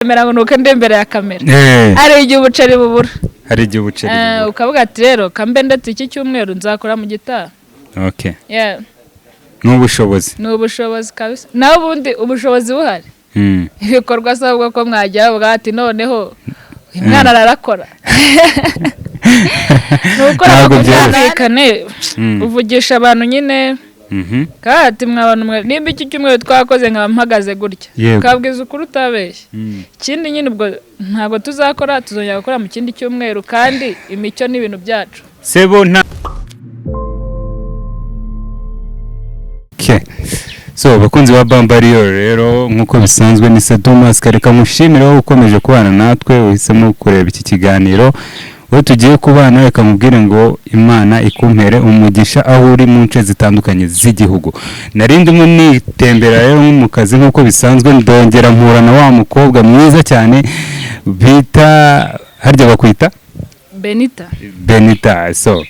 kamera ngo nuko ndembere ya kamera ari igihe ubuceri bubura ukavuga ati rero kambe ndetse iki cyumweru nzakora mu gitaha. Okay. Yeah. N'ubushobozi kabisa. Naho ubundi ubushobozi buhari. Ibikorwa sabwa ko mwajya bavuga ati noneho imwana ararakora. Nuko nakubyakane uvugisha abantu nyine. Kandi mwabantu nimba iki cyumweru twakoze nkampagaze gutya. Kabwiza ukuri utabeshye. Ikindi nyine ubwo ntabwo tuzakora tuzongera gukora mu kindi cyumweru kandi imicyo n'ibintu byacu. Sebo nta So bakunzi ba Bambariyo rero nkuko bisanzwe ni Thomas kareka mushimira ukomeje kubana natwe uhisemo kureba iki kiganiro we tugiye kubana reka mubwire ngo Imana ikumpere umugisha aho uri mu nce zitandukanye z'igihugu. Narindi mu nitembera rero mu kazi nkuko bisanzwe ndongera mpura na wa mukobwa mwiza cyane bita harya bakwita Benita. So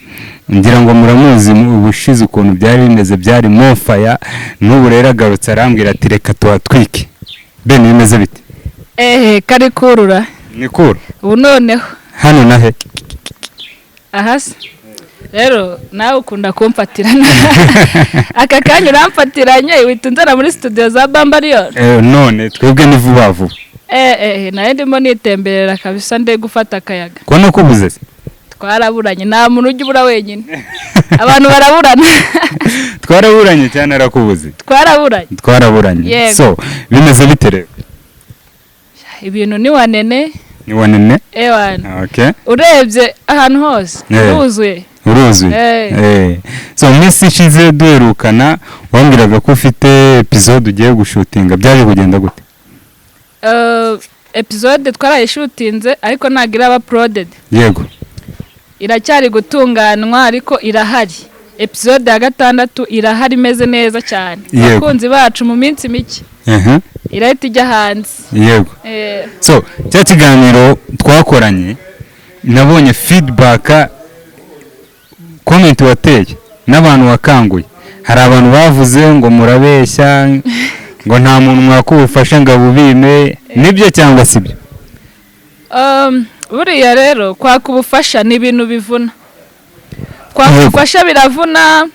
ngira ngo muramuzi ubushize ukuntu byari bimeze byari mofaya n'ubu rero agarutse arambwira ati reka tuhatwike. Ben bimeze bite? Kari kurura. Ni kuru. Ubu noneho hano nahe ahasi rero nawe ukunda kumfatirana aka kanya uramfatiranye witunzana muri studio za Bambariyo. None twebwe ni vuba vuba. Naye ndimo nitemberera kabisa nde gufata akayaga. Ko nakubuze se? Twaraburanye nta muntu ujya ubura wenyine. Abantu baraburana. Twaraburanye cyane arakubuze. Twaraburanye. So bimeze bite rero? Ibintu ni wanene. Ni wanene? Okay. Urebye ahantu hose uruzuye. So misi ishize duherukana wambwiraga ko ufite episode ugiye gushutinga byaje kugenda gute? Episode twarayishutinze ariko ntago iraba uploaded. Yego. Iracyari gutunganwa ariko irahari. Episode ya 6 irahari meze neza cyane. Bakunzi bacu mu minsi mike. Irahita ijya hanze. Yego. So cya kiganiro twakoranye nabonye feedback comment wateye n'abantu wakanguye. Hari abantu bavuze ngo murabeshya ngo nta muntu mwakubufasha ngo bubime nibyo cyangwa sibyo? Buriya rero kwakubufasha ni ibintu bivuna. Kwakubufasha biravuna.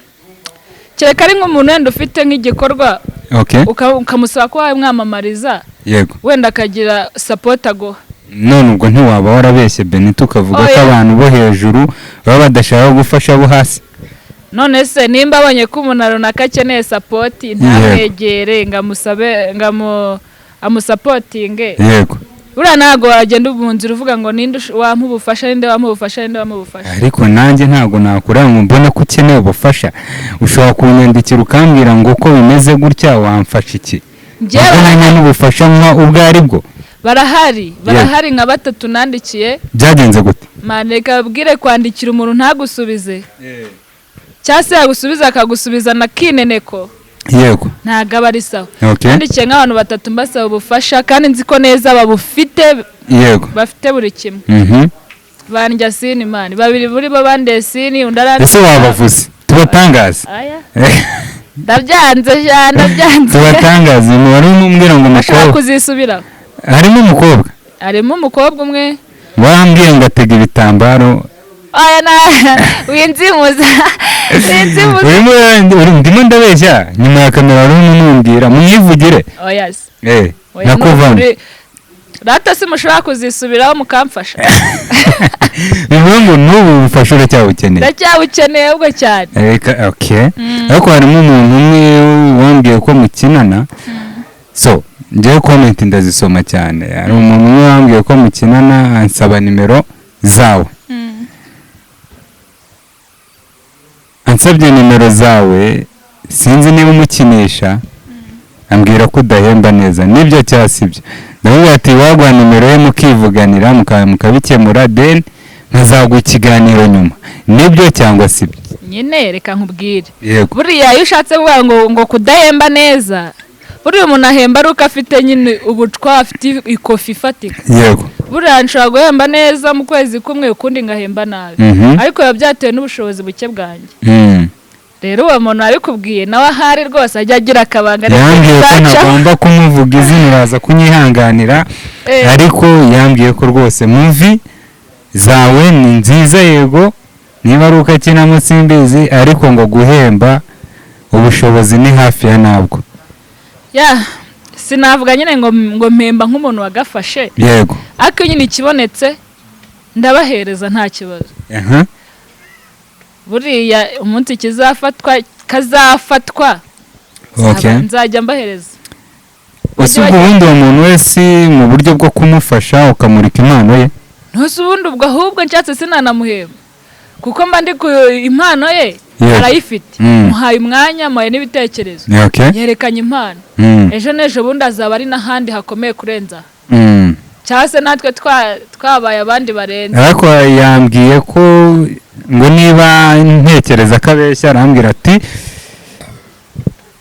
Kereka ari nk'umuntu wenda ufite nk'igikorwa. Okay. Ukamusaba ko wamwamamariza. Yego. Wenda akagira support ago. None ubwo ntiwaba warabeshye Benito ukavuga ko abantu bo hejuru baba badashaka gufasha abo hasi. None se nimba abonye ko umuntu runaka akeneye support ntamwegere ngamusabe amusupportinge. Yego. Buriya ntago wagenda ubunzira uvuga ngo ninde wamubufasha ninde wamubufasha. Ariko nanjye ntago nakura mbona ko ukeneye ubufasha. Ushobora kunyandikira ukambwira ngo uko bimeze gutya wamfasha iki? Njyewe n'ubufasha nka ubwo ari bwo. Barahari nka 3 nandikiye. Byagenze gute? Maneka babwire kwandikira umuntu ntagusubize. Cyase yagusubiza akagusubiza na kineneko. Yego. Ntago bari sawa. Nandikiye nk'abantu 3 mbasaba ubufasha kandi nziko neza babufite. Yego. Bafite buri kimwe. Bandya sini mani babiri buri babande sini undarana. Ese wabavuze tubatangaza. Ndabyanze tubatangaza wari umbwira ngo umukobwa kuzisubira. Harimo umukobwa umwe wambwiye ngo atega ibitambaro. Winzimuza. Ndimo ndabeshya nyuma ya kamera n'unumbwira muyivugire. Yes. Nakuvamo. Rata si mushobora kuzisubiraho mukamfasha. Bivuga ngo n'ubu bufasha ndacyawukeneye ubwo cyane. Okay. Ariko harimo umuntu umwe wambwiye ko mukinana. So njye comment ndazisoma cyane. Hari umuntu umwe wambwiye ko mukinana ansaba nimero zawe. Ansabye nimero zawe sinzi niba umukinisha ambwira ko udahemba neza nibyo cyasibye. Ndavuga ati wagwa nimero ye mukivuganira mukabikemura then nkazaguha ikiganiro nyuma nibyo cyangwa sibyo? Nyine reka nkubwire. Buriya iyo ushatse kuvuga ngo kudahemba neza buriya umuntu ahemba ruka afite nyine ubutwa afite ikofi ifatika. Yego. Buriya nshobora guhemba neza mu kwezi kumwe ukundi ngahemba nabi. Ariko biba byatewe n'ubushobozi buke bwanjye. rero uwo muntu abikubwiye nawe ahari rwose ajya agira akabanga yambwiye ko nagomba kumuvuga izina uraza kunyihanganira ariko yambwiye ko rwose movie zawe ni nziza yego niba ari ukakinamo simbizi ariko ngo guhemba ubushobozi ni hafi ya nabwo sinavuga nyine ngo mpemba nk'umuntu wagafashe yego ariko nyine ikibonetse ndabahereza nta kibazo buriya umunsi kazafatwa nzajya mbahereza usibye ubundi uwo muntu wese mu buryo bwo kumufasha ukamurika impano ye ntose ubundi ubwo ahubwo nshatse sinanamuhemba kuko mba ndi ku impano ye arayifite muhaye umwanya muhaye n'ibitekerezo yerekanye impano ejo n'ejo bundi azaba ari n'ahandi hakomeye kurenza cyangwa se natwe twabaye abandi barenze ariko yambwiye ko ngo niba ntekereza ko abeshya arambwira ati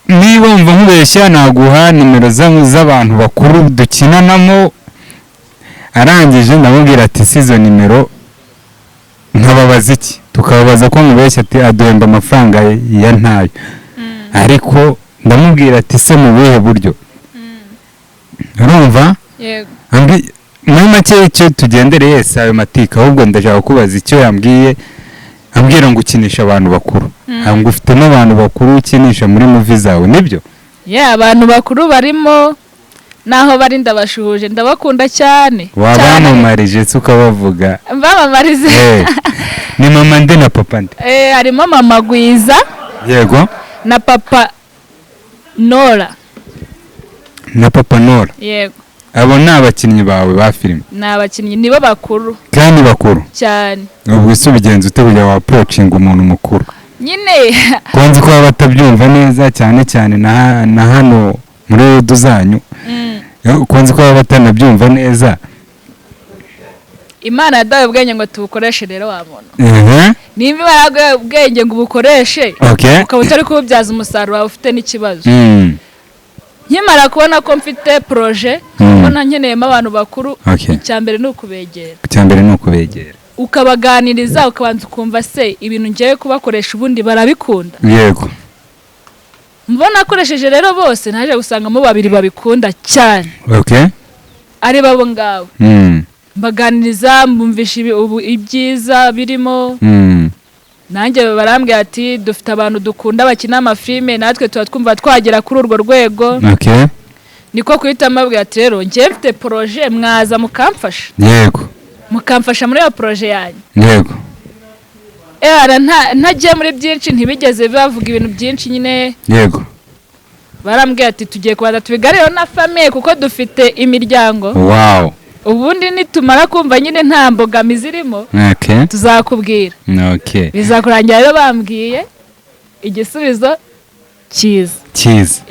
niba wumva nkubeshya naguha nimero z'abantu bakuru dukinanamo arangije ndamubwira ati si izo nimero nkababaza iki tukababaza ko mubeshya ati aduhemba amafaranga ya ntayo ariko ndamubwira ati se mu buhe buryo urumva muri make icyo tugendereye si ayo matika ahubwo ndashaka kubaza icyo yambwiye ambwira ngo ukinisha abantu bakuru ngo ufite n'abantu bakuru ukinisha muri movie zawe nibyo abantu bakuru barimo naho bari ndabashuhuje ndabakunda cyane wabamamaririje se ukabavuga mbamamarize ni mama nde na papa nde harimo mama Gwiza yego na papa Nora yego abo ni abakinnyi bawe ba filime ni abakinnyi nibo bakuru kandi bakuru cyane ubwo ese ubigenza ute kujya wa approaching umuntu mukuru nyine konzi ko batabyumva neza cyane na hano muri rudu zanyu konzi ko batanabyumva neza Imana yadaye ubwenge ngo tubukoreshe rero wa muntu nimba yaraguye ubwenge ngo ubukoreshe ukaba utari kububyaza umusaruro wawe ufite n'ikibazo nkimara kubona ko mfite projet mbona nkeneyemo abantu bakuru icyambere ni ukubegera ukabaganiriza ukabanza ukumva se ibintu ngiye kubakoresha ubundi barabikunda yego mbona akoresheje rero bose naje gusangamo babiri babikunda cyane ari babo ngabo mbaganiriza mbumvisha ibyiza birimo nanjye barambwira ati dufite abantu dukunda bakina amafilme natwe tuba twumva twagera kuri urwo rwego niko kuhita mbabwira ati rero njye mfite projet mwaza mukamfasha yego mukamfasha muri iyo projet yanyu yego ntagiye muri byinshi ntibigeze bavuga ibintu byinshi nyine yego barambwira ati tugiye kubanza tubigareho na famille kuko dufite imiryango ubundi nitumara kumva nyine nta mbogamizi irimo tuzakubwira bizakurangira rero bambwiye igisubizo cyiza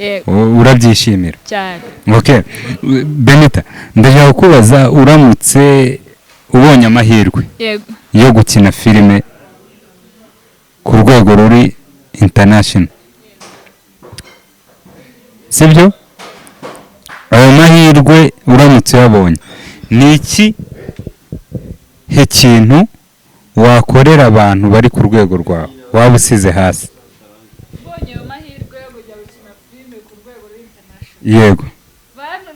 urabyishimira cyane Benita ndashaka kubaza uramutse ubonye amahirwe yo gukina filime ku rwego ruri international sibyo ayo mahirwe uramutse uyabonye ni iki kintu wakorera abantu bari ku rwego rwawe waba usize hasi ubonye ayo mahirwe yo kujya gukina filime ku rwego ruri international yego bantu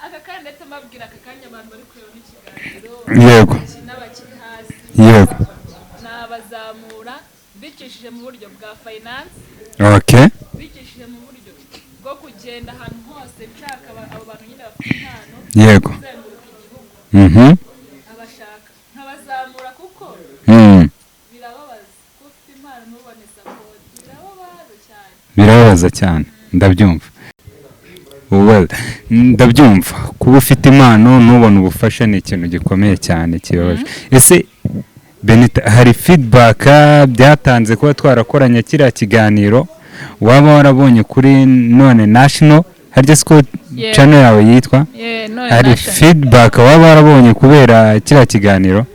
aka kanya ndetse mbabwira aka kanya abantu bari kureba n'ikiganiro yego n'abakiri hasi yego nabazamura bicishije mu buryo bwa finance bicishije mu buryo bwo kugenda ahantu hose nshaka abo bantu nyine bafite impano yego abashaka nkabazamura kuko birababaza kuko ufite impano ntubone support birababaza cyane ndabyumva ndabyumva kuba ufite impano ntubone ubufasha ni ikintu gikomeye cyane kibabaje ese Benita hari feedback byatanze kuba twarakoranye kiriya kiganiro waba warabonye kuri none national harya siko channel yawe yitwa hari feedback waba warabonye kubera kiriya kiganiro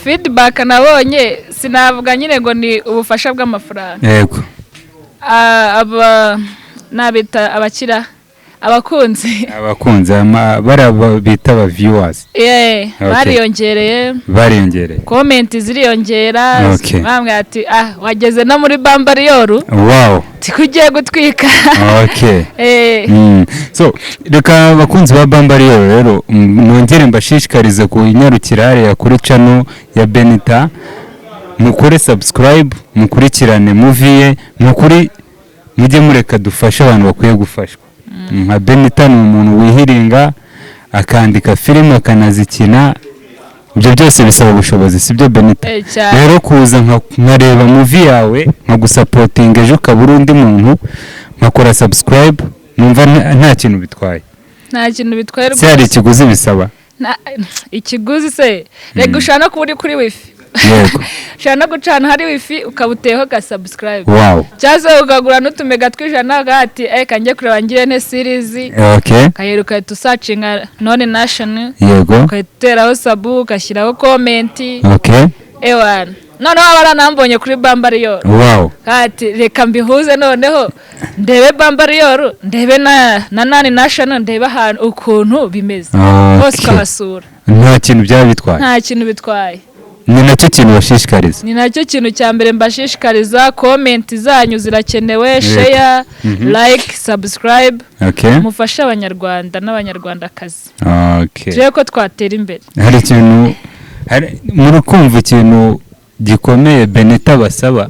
feedback nabonye sinavuga nyine ngo ni ubufasha bw'amafaranga yego nabita abakira abakunzi bita aba viewers bariyongereye comment ziriyongera bamwe ati wageze no muri Bambariyoru wow tikugiye gutwika okay so reka abakunzi ba Bambariyoru rero nongere mbashishikarize ku inyarukirare ya kuri channel ya Benita mukore subscribe mukurikirane movie mukuri mujye mureka dufasha abantu bakwiye gufashwa nka Benita ni umuntu wihiringa akandika filime akanazikina ibyo byose bisaba ubushobozi sibyo Benita rero kuza nkareba movie yawe nkagusapotinga ejo ukabura undi muntu nkakora subscribe numva nta kintu bitwaye rwose cyari ikiguzi bisaba ikiguzi se rega ushana kuba uri kuri wifi yego shana gucana hari wifi ukabuteho ka subscribe wow cyazo ukagura n'utumega twijana gati kanjye kureba ngiye ne series okay kayiruka tusacinga none national yego ukateraho sabu ukashyiraho comment okay ewan none wabara nambonye kuri Bambariyoru wow kati reka mbihuze noneho ndebe Bambariyoru ndebe na nani national ndebe ahantu ukuntu bimeze hose ukahasura nta kintu bitwaye ni nacyo kintu bashishikariza ni nacyo kintu cya mbere mbashishikariza comment zanyu zirakenewe share like subscribe mufasha abanyarwanda n'abanyarwandakazi je ko twatera imbere hari ikintu muri kumva ikintu gikomeye Benita basaba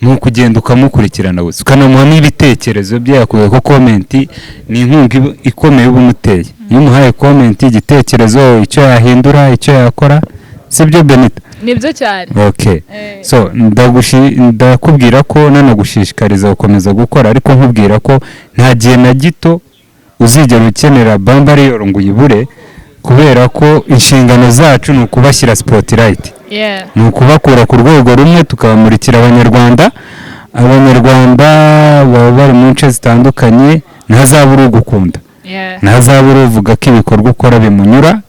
mu kugenda ukamukurikirana gusa ukanamuha n'ibitekerezo byakuye ko comment ni inkunga ikomeye ubumuteye iyo umuhaye comment igitekerezo icyo yahindura icyo yakora sibyo Benita nibyo cyane okay so ndakubwira ko nanagushishikariza gukomeza gukora ariko nkubwira ko nta gihe na gito uzigera ukenera Bambariyoru ngo uyibure kubera ko inshingano zacu ni ukubashyira spotlight ni ukubakura ku rwego rumwe tukabamurikira abanyarwanda baba bari mu nce zitandukanye ntazabura ugukunda ntazabura uvuga ko ibikorwa ukora bimunyura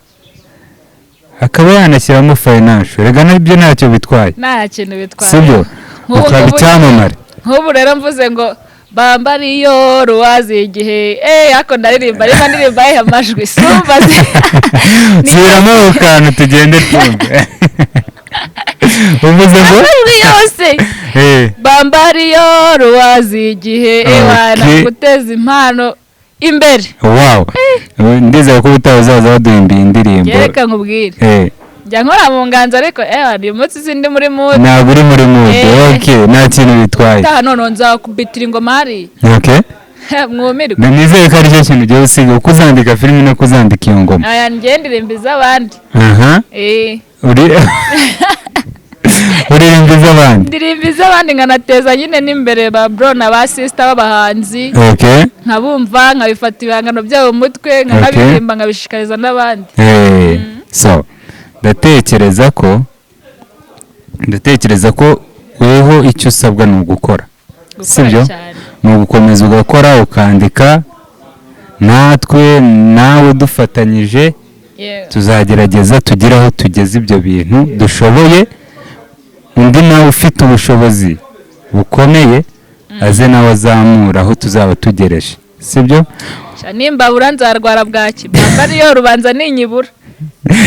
akaba yanashyiramo financial rega nabyo ntacyo bitwaye nta kintu bitwaye sibyo ukabicyamamare nk'ubu rero mvuze ngo Bambariyoru wazi igihe ako ndaririmba ariko ndirimba amajwi sumva ziramo ukantu tugende twumve uvuze ngo yose Bambariyoru wazi igihe wana guteza impano imbere wow ndizera ko utazaza baduhimbiye indirimbo reka nkubwire njya nkora mu nganzo ariko uyu munsi sindi muri mood ntabwo uri muri mood okay nta kintu bitwaye none nzakubitira ingoma hari okay mwumirwa nizeye ko ari cyo kintu ugiye usiga uko uzandika filime no kuzandika iyo ngoma aya ngendirimba iz'abandi uririmba iz'abandi ndirimba iz'abandi nkanateza nyine n'imbere ba bro na ba sister b'abahanzi nkabumva nkabifata ibihangano byabo mu mutwe nkanabirimba nkabishikariza n'abandi so ndatekereza ko weho icyo usabwa ni ugukora sibyo ni ugukomeza ugakora ukandika nawe dufatanyije tuzagerageza tugire aho tugeze ibyo bintu dushoboye undi nawe ufite ubushobozi bukomeye aze nawe azamura aho tuzaba tugereje sibyo nimbabura nzarwara bwaki Bambariyoru rubanza ninyibura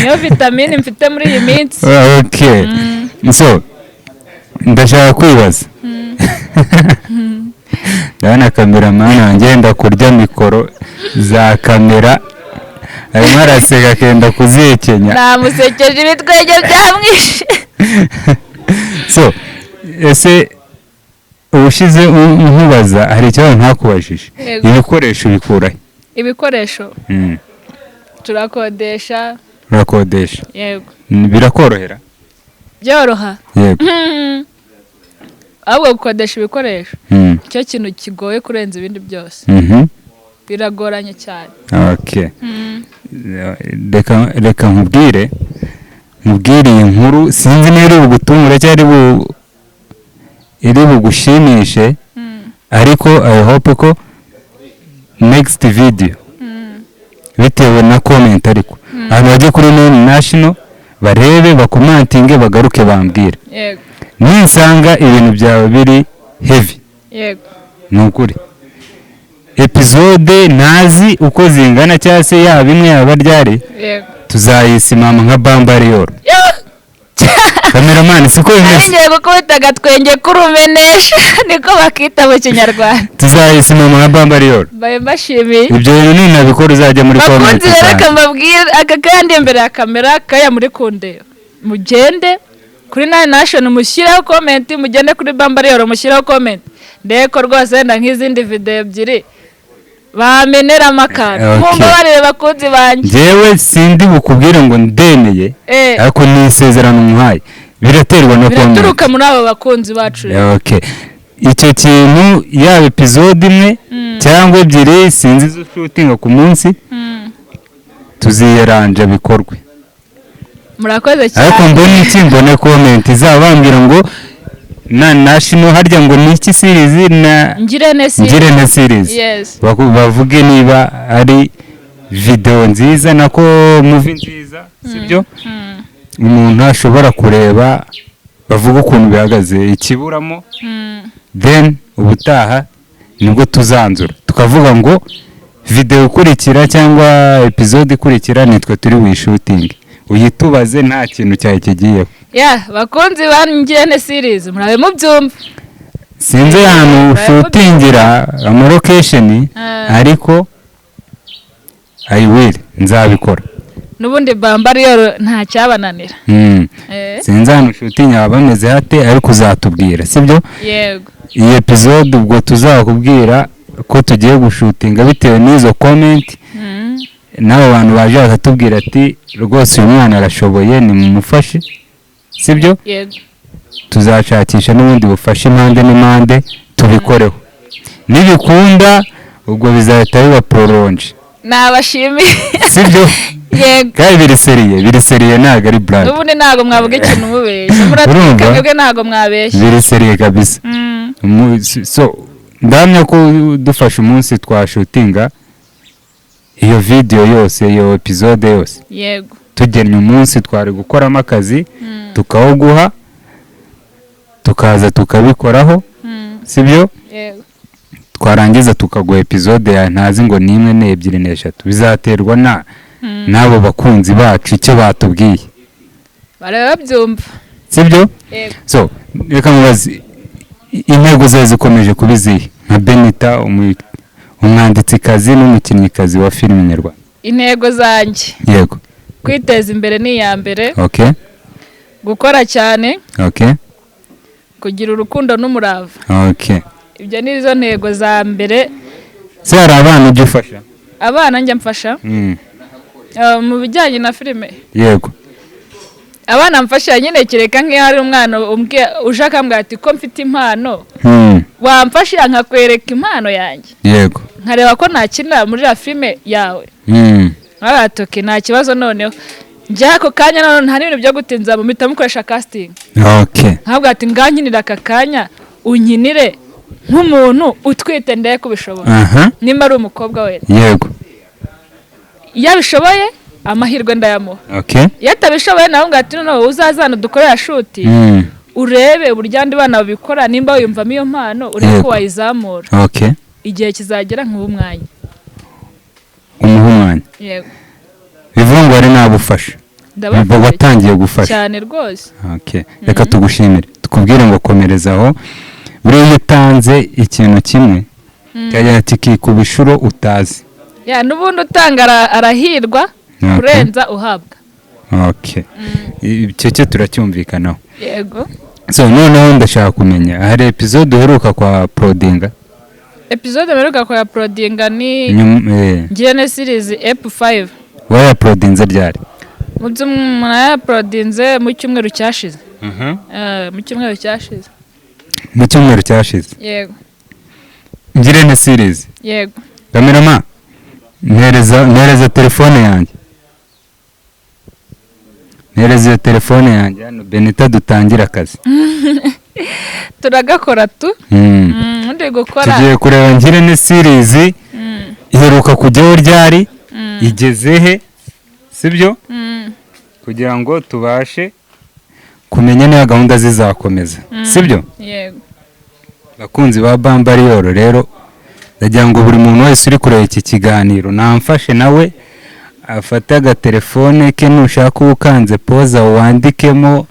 niyo vitamine mfite muri iyi minsi okay so ndashaka kwibaza ndabona kameramani wanjye ndakurya mikoro za kamera arimo araseka akenda kuzihekenya namusekeje ibitwenge byamwishe so ese ubushize nkubaza hari ikibazo ntakubajije ibikoresho bikurahe ibikoresho turakodesha yego birakorohera byoroha yego ahubwo gukodesha ibikoresho icyo kintu kigoye kurenza ibindi byose biragoranye cyane okay reka nkubwire iyi nkuru sinzi niba iri bugutumure cyangwa iri bugushimishe ariko I hope ko next video bitewe na comment ariko abantu bajye kuri national barebe bakomantinge bagaruke bambwire yego ninsanga ibintu byawe biri heavy yego nukuri episode ntazi uko zingana cyangwa se yaba imwe yaba ryari tuzayisimama nka bambariyoro. Kameramani siko bimeze. Ngiye gukubita agatwenge kurumenesha niko bakita mu Kinyarwanda. Tuzayisimama nka bambariyoro. Baye bashimiye. Ibyo bintu ni nabikora uzajya muri comment. Bakunzi reka mbabwira aka kandi imbere ya kamera kaya muri kunde. Mugende kuri Nation mushyiraho comment, mugende kuri bambariyoro mushyiraho comment. Ndeko rwose nda nk'izindi video ebyiri. Bamenera amakara. Mumba barebe bakunzi banje. Jewe sindi bukubwire ngo ndemeye ariko ni isezerano muhaye. Biraterwa no comment. Biraturuka muri abo bakunzi bacu. Okay. Icyo kintu ya episode imwe cyangwa ebyiri sinzi zo shooting ku munsi. Tuziyeranje bikorwe. Murakoze cyane. Ariko mbone iki mbone comment izabambira ngo national harya ngo ni iki series na Ngirente series. Yes. Bavuge niba ari video nziza nako movie nziza sibyo umuntu ashobora kureba bavuga ukuntu bihagaze ikiburamo then ubutaha nibwo tuzanzura tukavuga ngo video ikurikira cyangwa episode ikurikira nitwe turi wishuting uyitubaze nta kintu cyaye kigiyeho. Bakunzi Ngirente series murabe mu byumva. Sinzi hano shootingira ama location ariko I will nzabikora. Nubundi bambariyoro nta cyabananira. Sinzi hano shooting abameze hate ariko uzatubwira sibyo? Yego. Iyi episode ubwo tuzakubwira ko tugiye gushutinga bitewe n'izo comment. Nabo bantu baje bakatubwira ati rwose uyu mwana arashoboye ni mumufashe sibyo? Yego. Tuzacakisha n'ubundi bufashe impande n'impande tubikoreho. Nibikunda ubwo bizahita biba prolonge. Nabashimiye. Sibyo? Yego. Kandi biri seriye ntago ari black. Ubundi ntago mwavuga ikintu mubeshya. Muratwika mwebwe ntago mwabeshya. Biri seriye kabisa. So ndamya ko dufashe umunsi twashutinga iyo video yose iyo episode yose. Yego. Tugennye umunsi twari gukoramo akazi tukawuguha tukaza tukabikoraho sibyo? Yego. Twarangiza tukaguha episode ya ntazi ngo nimwe n'ebyiri n'eshatu bizaterwa nabo bakunzi bacu icyo batubwiye. Barabyumva. Sibyo? Yego. So reka mubazi intego zawe zikomeje kubizihe nka Benita umwanditsikazi n'umukinnyikazi wa filime nyarwanda. Intego zanjye. Yego. Kwiteza imbere ni ya mbere. Okay. Gukora cyane. Okay. Kugira urukundo n'umurava. Okay. Ibyo ni izo ntego za mbere. Se hari abana ujya ufasha? Abana njya mfasha. Mu bijyanye na filime. Yego. Abana mfasha nyine kireka nk'iyo hari umwana ushaka mbwa ati ko mfite impano. Wamfasha nkakwereka impano yanjye. Yego. Nkareba ko nakina muri la filime yawe. Atoke nta kibazo noneho. Njyako kanya none nta n'ibintu byo gutinza mu mpita mukoresha casting. Okay. Ntabwo ati ngankinira aka kanya unkinire nk'umuntu utwite ndeye kubishobora. Nimba ari umukobwa we. Yego. Yabishoboye amahirwe ndayamuha. Okay. Yatabishoboye naho ngati no uzazana dukorera shoot. Urebe uburyandi bana babikora nimba wiyumvamo iyo mpano urebe ko wayizamura. Okay. Igihe kizagera nk'ubumwanya. Umuhumanya. Yego. Bivuga ngo ari nabufasha. Ndabafasha. Watangiye gufasha. Cyane rwose. Okay. Reka tugushimire. Tukubwire ngo komerezaho. Buri utanze ikintu kimwe. Cyajya kikikuba ishuro utazi. Nubundi utanga arahirwa kurenza uhabwa. Okay. Icyo turacyumvikanaho. Yego. So noneho ndashaka kumenya hari episode uheruka kwa Prodinga? Episode uheruka kwa Prodinga ni Ngirente series EP5. Waya Prodinze ryari? Mu by'umwana Prodinze mu cyumweru cyashize. Mu cyumweru cyashize. Mu cyumweru cyashize. Yego. Ngirente series. Yego. Kamerama nereza telefone yanjye. Nereza telefone yanjye hano Benita dutangira akazi. Turagakora tu. Ndi gukora. Tugiye kureba Ngirente series. Iheruka kujyaho ryari? Igeze he? Sibyo? Kugira ngo tubashe kumenya niba gahunda zizakomeza. Sibyo? Yego. Bakunzi ba Bambariyoro rero ndagira ngo buri muntu wese uri kureba iki kiganiro namfashe nawe afate agatelefone ke, nushaka ukanze poza wandikemo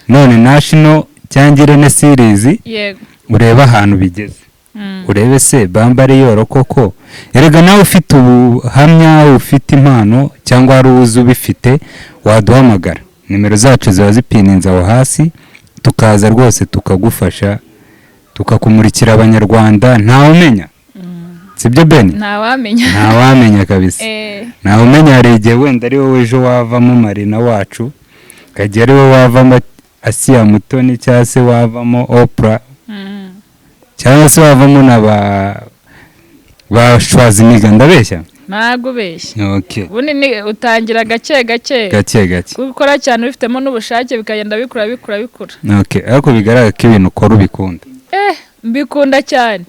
none national cyangwa Irene series, urebe ahantu bigeze, urebe se Bambariyoro koko. Erega nawe ufite ubuhamya, ufite impano cyangwa ari uzi ubifite, waduhamagara. Nimero zacu ziba zipininze aho hasi, tukaza rwose tukagufasha, tukakumurikira abanyarwanda. Ntawe umenya, sibyo Ben? Ntawamenya kabisa. Ntawe umenya, hari igihe wenda ari wowe ejo wavamo Marina wacu, kagiye ari wowe wavamo Asiya Mutoni, cyangwa se wavamo Oprah, cyangwa se wavamo na ba Schwarzenegger. Ndabeshya? Ntago beshya. Okay. Bunini utangira gake gukora cyane ubifitemo n'ubushake, bikagenda bikura. Okay, ariko bigaragara ko ibintu ukora ubikunda. Mbikunda cyane.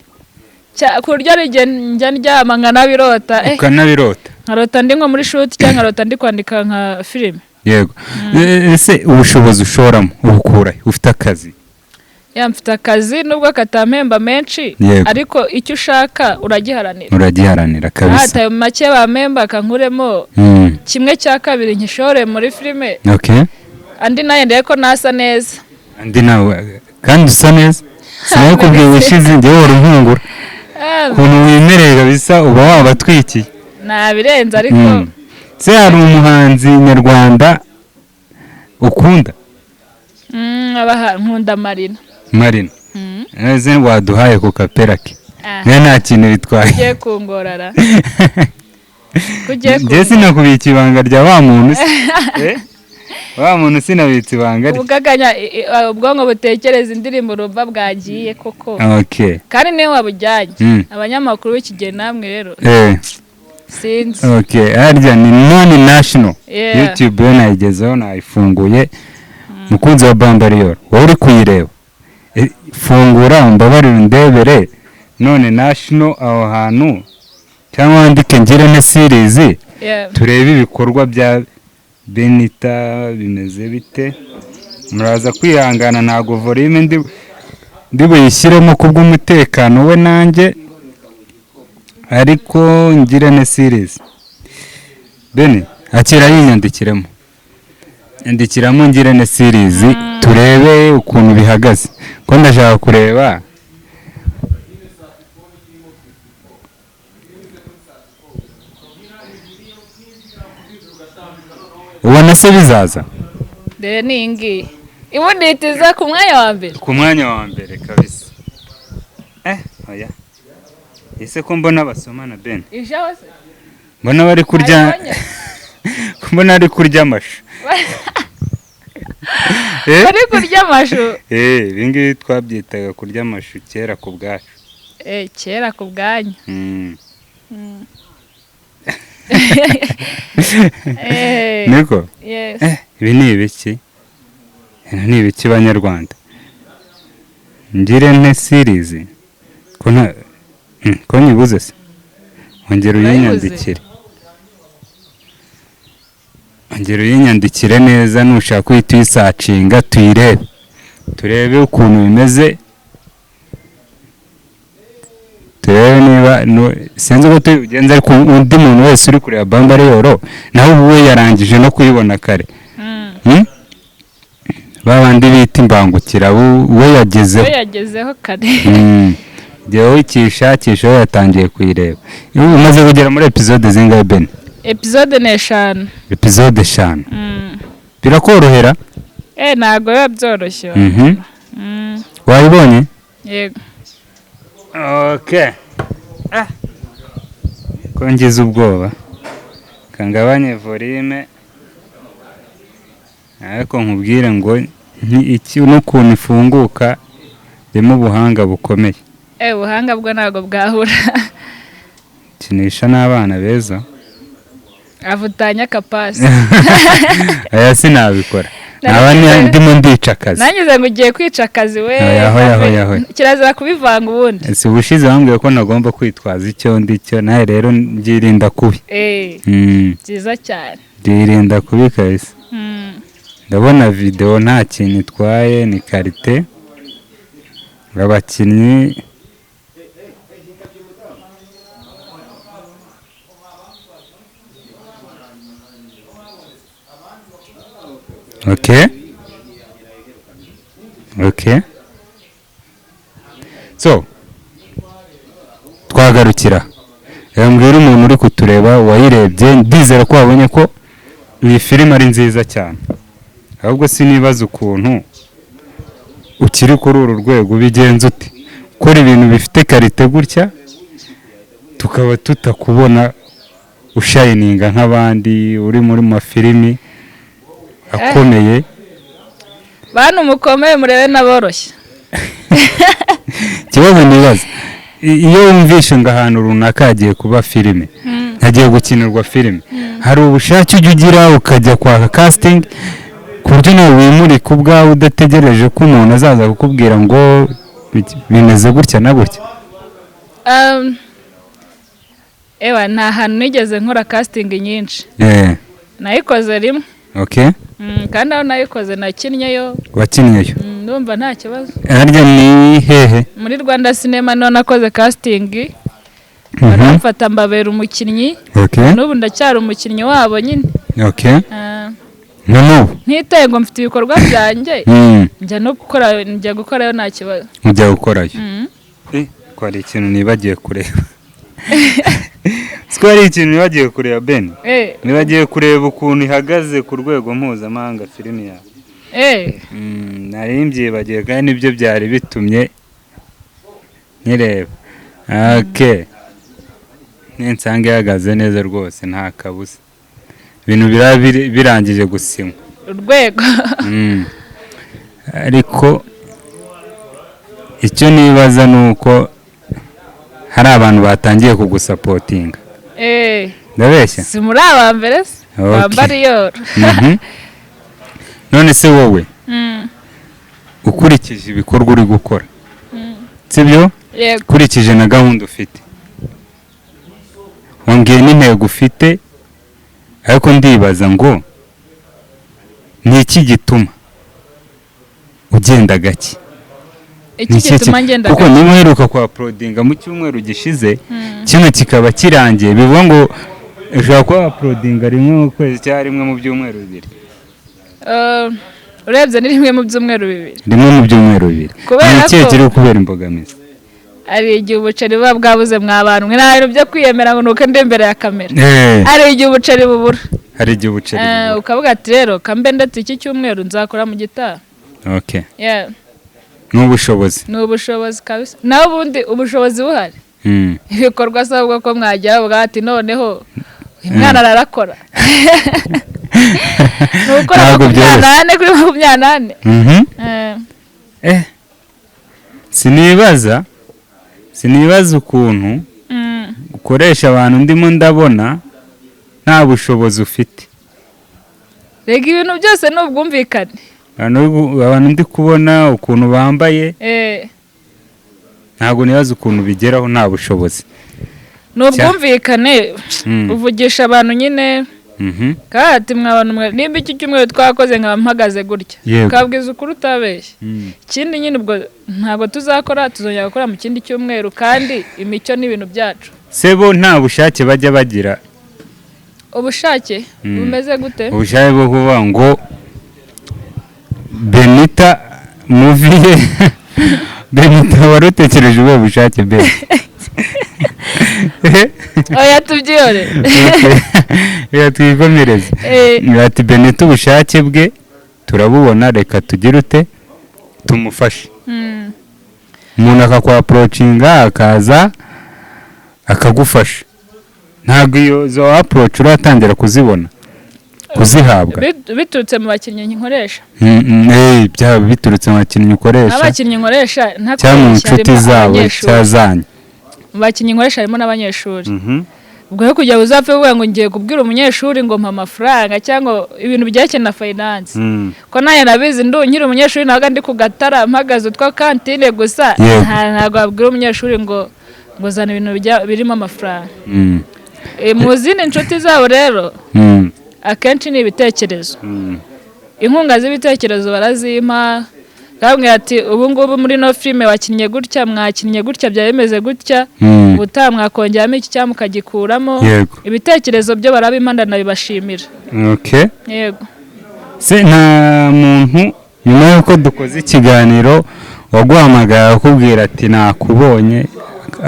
Kurya njya ndyama nkanabirota. Ukanabirota? Nkarota ndi nko muri shoot cyangwa nkarota ndi kwandika nka film. Yego. Ese ubushobozi ushoramo ubukura, ufite akazi? Mfite akazi nubwo katampemba menshi, ariko icyo ushaka uragiharanira kabisa. Hataye make bamemba kankuremo kimwe cya kabiri nkishore muri filime. Okay. Andi naye ndeko nasa neza. Andi nawe kandi usa neza. Sinaye kubwiye wishize ngewe urunkungura. Kuntu wimereye kabisa, uba wabatwikiye. Nabirenza ariko. Se hari umuhanzi nyarwanda ukunda? Nkunda Marina. Neze waduhaye ku kapera ke. Nta kintu bitwaye. Ugiye kungorara. Nje sinakubika ibanga rya wa muntu se. Wa muntu sinabitse ibanga rye. Ubugaganya ubwonko butekereza indirimbo rumva bwagiye koko. Okay. Kandi niyo wabujyanye. Abanyamakuru b'ikigeye namwe rero. Sinzi. Okay, harya ni national. YouTube nayigezeho, nayifunguye. Mukunzi wa Bambariyoro, wowe uri kuyireba, fungura umbabarire ndebere none national aho hantu, cyangwa wandike Irene series, turebe ibikorwa bya Benita bimeze bite. Muraza kwihangana, ntago volume ndi buyishyiremo kubw'umutekano we nanjye, ariko Irene series Beni akira yinyandikiremo, ndikiramo Irene series, turebe ukuntu bihagaze, ko ndashaka kureba. Ubona se bizaza? Ningi ibuditiza ku mwanya wa mbere kabisa. Oya. Ese ko mbona basomana Ben? Ijaho se? Mbona bari kurya mbona ari kurya amashu. Bari kurya amashu? Ibingibi twabyitaga kurya amashu kera ku bwacu. Kera ku bwanyu. Niko? Yes. Ibi ni ibiki? Ni ibiki banyarwanda? Irene series ko nyibuze se? Ongera uyinyandikire neza, nushaka kwita uyisacinga turebe ukuntu bimeze, turebe niba sinzi ko tubigenza, ariko undi muntu wese uri kureba Bambariyoro nawe ubu yarangije no kuyibona kare. Babandi bita imbangukira we yagezeho kare. Jyewe ikishakisha we yatangiye kuyireba. Umaze kugera muri episode zingahe Ben? Episode 5. Episode 5. Birakorohera? Ntago biba byoroshye. Wayibonye? Yego. Okay. Ko ngize ubwoba, kangabanye volume, ariko nkubwire ngo iki n'ukuntu ifunguka birimo ubuhanga bukomeye. Ubuhanga bwo ntago bwahura. Kinisha n'abana beza. Avutanya kapasi. Aya sinabikora. Naba ndimo ndica akazi. Nanyize ngo ugiye kwica akazi we. Yaho. Kirazira kubivanga ubundi. Si ubushize bambwiye ko nagomba kwitwaza icyo ndicyo, nawe rero byirinda kubi. Byiza cyane. Byirinda kubi kabisa. Ndabona video nta kintu itwaye, ni karite. Abakinnyi Okay. So twagarukira mbwira umuntu uri kutureba wayirebye ndizera ko wabonye ko iyi filime ari nziza cyane, ahubwo sinibaza ukuntu ukiri kuri uru rwego bigenze ute ukora ibintu bifite karite gutya tukaba tutakubona ushayininga nk'abandi uri muri mafilimi akomeye. Bantu mukomeye murebe naboroshye. Kibazo nibaza iyo wumvishe ngo ahantu runaka hagiye kuba filime hagiye gukinirwa filime hari ubushake ujya ugira ukajya kwaka casting ku buryo nawe wimurika ubwawe udategereje ko umuntu azaza kukubwira ngo bimeze gutya na gutya? Ewa nta hantu nigeze nkora casting nyinshi. Nayikoze rimwe. Okay. Kandi aho nayikoze nakinnyeyo. Wakinnyeyo? Ndumva nta kibazo. Harya ni hehe? Muri Rwanda Cinema niho nakoze casting. Baramfata mbabera umukinnyi. Okay. N'ubu ndacyari umukinnyi wabo nyine. Okay. N'ubu? Ntitaye ngo mfite ibikorwa byanjye. Njya gukorayo nta kibazo. Ujya gukorayo? Ko hari ikintu nibagiye kureba. Siko ikintu nibagiye kureba Ben. Nibagiye kureba ukuntu ihagaze ku rwego mpuzamahanga filime yawe. Nari mbyibagiye kandi nibyo byari bitumye nkireba. Okay. Ninsanga ihagaze neza rwose nta kabuza. Ibintu birangije gusinywa. Urwego. Ariko icyo nibaza nuko hari abantu batangiye kugusapotinga. Ndabeshya? Si muri aba mbere se? Bambariyo. None se wowe ukurikije ibikorwa uri gukora sibyo? Ukurikije na gahunda ufite wambwiye n'intego ufite, ariko ndibaza ngo ni iki gituma ugenda gake? Iki gituma ngenda gake? Kuko niba uheruka kwa uploadinga mu cyumweru gishize kino kikaba kirangiye bivuga ngo ushobora kuba uploadinga rimwe mu kwezi cyangwa rimwe mu byumweru bibiri. Urebye ni rimwe mu byumweru bibiri. Rimwe mu byumweru bibiri. Ni ikihe kiri kubera imbogamizi? Ari igihe ubuceri buba bwabuze mwabantu nta bintu byo kwiyemera ngo nuko ndi imbere ya kamera. Ari igihe ubuceri bubura. Hari igihe ubuceri bubura. Ukavuga ati rero kambe ndetse iki cyumweru nzakora mu gitaha. Okay. N'ubushobozi. N'ubushobozi kabisa. Naho ubundi ubushobozi buhari. Ibikorwa sabwo ko mwajya bavuga ati noneho umwana ararakora. Nuko nane kuri 28. Sinibaza ukuntu ukoresha abantu ndimo ndabona nta bushobozi ufite. Rega ibintu byose n'ubwumvikane. Abantu ndi kubona ukuntu bambaye ntabwo nibaza ukuntu bigeraho nta bushobozi. N'ubwumvikane uvugisha abantu nyine kandi mwabantu nimba iki cyumweru twakoze nkaba mpagaze gutya ukabwiza ukuri utabeshya. Ikindi nyine ubwo ntabwo tuzakora tuzongera gukora mu kindi cyumweru kandi imicyo n'ibintu byacu. Sebo nta bushake bajya bagira? Ubushake bumeze gute? Ubushake bwo kuvuga ngo Benita movie Benita warutekereje ubu bushake be? Oya tubyiyore. Ya twikomereze. Ati Benita ubushake bwe turabubona reka tugire ute tumufashe. Umuntu akakwa approachinga akaza akagufasha. Ntabwo iyo zo approach uratangira kuzibona kuzihabwa biturutse mu bakinnyi nkoresha. Byaba biturutse mu bakinnyi ukoresha. Abakinnyi nkoresha cyangwa mu nshuti zawe cyazanye. Mu bakinnyi nkoresha harimo n'abanyeshuri. Ubwo yo kujya uzapfe uvuga ngo ngiye kubwira umunyeshuri ngo mpa amafaranga cyangwa ibintu bijyanye na finance. Ko naye nabizi nkiri umunyeshuri nabaga ndi kugatara mpagaze utwa kantine gusa ntabwo abwira umunyeshuri ngo zana ibintu birimo amafaranga. Mu zindi nshuti zabo rero akenshi ni ibitekerezo. Inkunga z'ibitekerezo barazima. Kamwe ati ubu ngubu muri no filime wakinnye gutya mwakinnye gutya bya bimeze gutya ubutaha mwakongeramo iki cyangwa mukagikuramo. Ibitekerezo byo barabimanda nabibashimira. Okay. Yego. se nta muntu nyuma y'uko dukoze ikiganiro waguhamagara akubwira ati nakubonye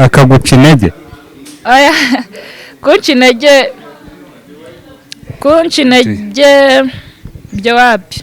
akaguca intege? kunca intege byo wapi.